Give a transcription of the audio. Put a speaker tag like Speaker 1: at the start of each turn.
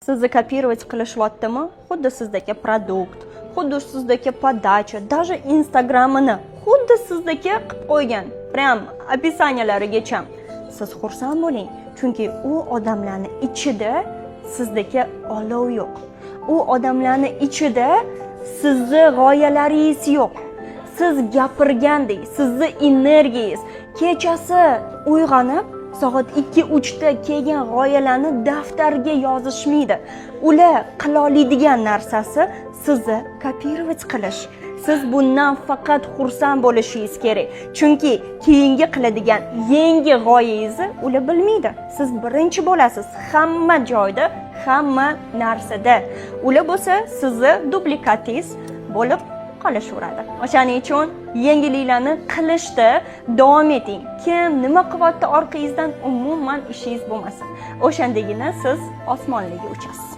Speaker 1: Sizni kopировать qilishyaptimi? Xuddi sizdagi produkt, xuddi sizdagi podacha, даже Instagramini xuddi sizdagi qilib qo'ygan. Prям описаниялarigacha. Siz xursand bo'ling, chunki u odamlarning ichida sizdagi olov yo'q. U odamlarning ichida sizni g'oyalaringiz yo'q. Siz gapirgandek, sizni energiyangiz kechasi uyg'onib soat 2-3 da kelgan g'oyalarni daftarga yozishmaydi. Ular qila oladigan narsasi sizni kopировать qilish. Siz bundan faqat xursand bo'lishingiz kerak. Chunki keyingi qiladigan yangi g'oyangizni ular bilmaydi. Siz birinchi bo'lasiz hamma joyda, hamma narsada. Ular bo'lsa sizni duplikatingiz bo'lib qolishaveradi. O'shaning uchun yangiliklarni qilishda davom eting. Kim nima qilyapti orqangizdan umuman ishingiz bo'lmasin. O'shandagina siz osmonlarga uchasiz.